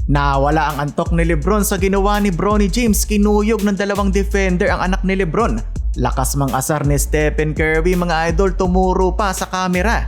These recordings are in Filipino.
Nawala ang antok ni Lebron sa ginawa ni Bronny James, kinuyog ng dalawang defender ang anak ni Lebron. Lakas mang asar ni Stephen Curry mga idol, tumuro pa sa kamera.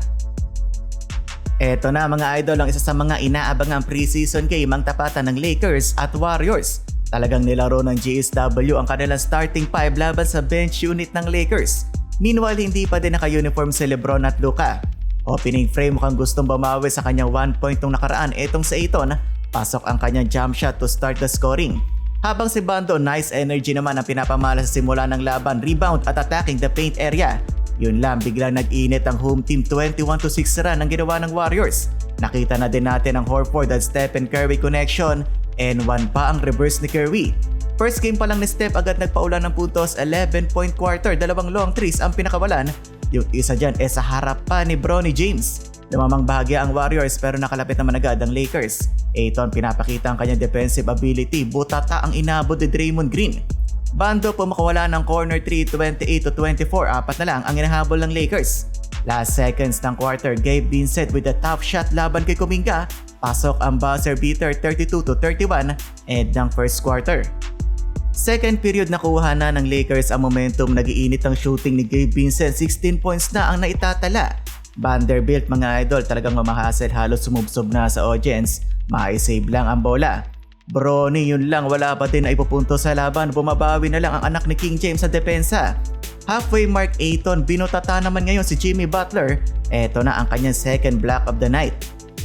Eto na mga idol ang isa sa mga inaabangang preseason game ang tapatan ng Lakers at Warriors. Talagang nilaro ng GSW ang kanilang starting five laban sa bench unit ng Lakers. Meanwhile, hindi pa din naka-uniform si Lebron at Luka. Opening frame mukhang gustong bumawi sa kanyang 1 point nung nakaraan. Etong sa Ayton, pasok ang kanyang jump shot to start the scoring. Habang si Bando, nice energy naman ang pinapamala sa simula ng laban, rebound at attacking the paint area. Yun lang, biglang nag-init ang home team, 21-6 run ang ginawa ng Warriors. Nakita na din natin ang Horford at Stephen Curry connection, and one pa ang reverse ni Curry. First game pa lang ni Steph agad nagpaulan ng puntos, 11-point quarter, dalawang long threes ang pinakawalan. Yung isa dyan sa harap pa ni Bronny James. Lumamang bahagya ang Warriors pero nakalapit naman agad ang Lakers. Ayton pinapakita ang kanyang defensive ability, butata ang inabot ni Draymond Green. Bando pumakawala ng corner 3, 28-24, apat na lang ang inahabol ng Lakers. Last seconds ng quarter, Gabe Vincent with a tough shot laban kay Kuminga. Pasok ang buzzer beater 32-31 end ng first quarter. Second period nakuha na ng Lakers ang momentum, nagiinit ang shooting ni Gabe Vincent, 16 points na ang naitatala. Vanderbilt mga idol talagang mamahasel, halos sumubsob na sa audience, maisave lang ang bola. Bronny yun lang, wala pa din na ipupunto sa laban, bumabawi na lang ang anak ni King James sa depensa. Halfway mark Ayton, binutata naman ngayon si Jimmy Butler, eto na ang kanyang second block of the night.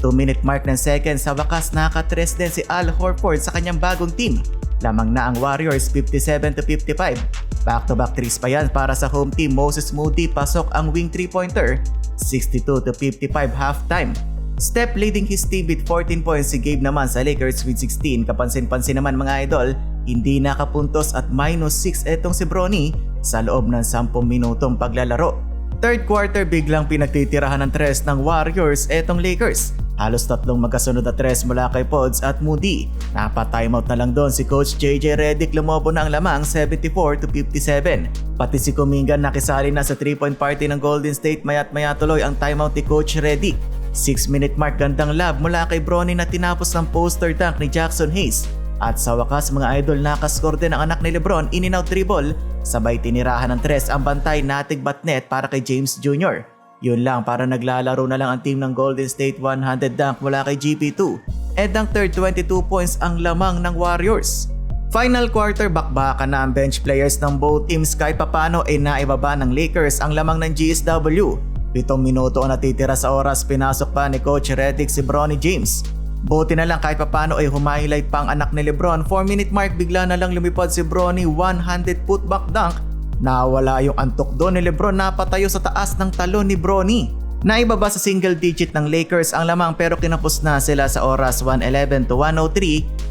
2-minute mark ng second, sa wakas nakatres din si Al Horford sa kanyang bagong team. Lamang na ang Warriors 57-55. Back-to-back threes pa yan para sa home team. Moses Moody pasok ang wing 3-pointer. 62-55 halftime. Steph leading his team with 14 points. Si Gabe naman sa Lakers with 16. Kapansin-pansin naman mga idol, hindi nakapuntos at -6 etong si Bronny sa loob ng 10 minutong paglalaro. Third quarter, biglang pinagtitirahan ng tres ng Warriors etong Lakers. Halos tatlong magkasunod na tres mula kay Pods at Moody. Napa-timeout na lang doon si Coach JJ Redick, lumobo na ang lamang 74-57. Pati si Kuminga nakisali na sa 3-point party ng Golden State, maya't maya tuloy ang timeout ni Coach Redick. 6-minute mark, gandang lob mula kay Bronny na tinapos ng poster dunk ni Jackson Hayes. At sa wakas mga idol, nakascore din ang anak ni Lebron, in-and-out dribble, sabay tinirahan ng tres ang bantay natig batnet para kay James Jr. Yun lang, para naglalaro na lang ang team ng Golden State, 100 dunk mula kay GP2. And ang third, 22 points ang lamang ng Warriors. Final quarter, bakbakan na ang bench players ng both teams, kahit papano ay naibaba ng Lakers ang lamang ng GSW. 7 minuto ang natitira sa oras, pinasok pa ni Coach Redick si Bronny James. Buti na lang kahit papano ay humighlight pa ang anak ni Lebron. 4-minute mark, bigla na lang lumipad si Bronny, 100 putback dunk. Nawala yung antok doon ni Lebron, napatayo sa taas ng talon ni Bronny. Naibaba sa single digit ng Lakers ang lamang pero kinapos na sila sa oras, 111-103.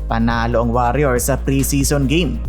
Panalo ang Warriors sa preseason game.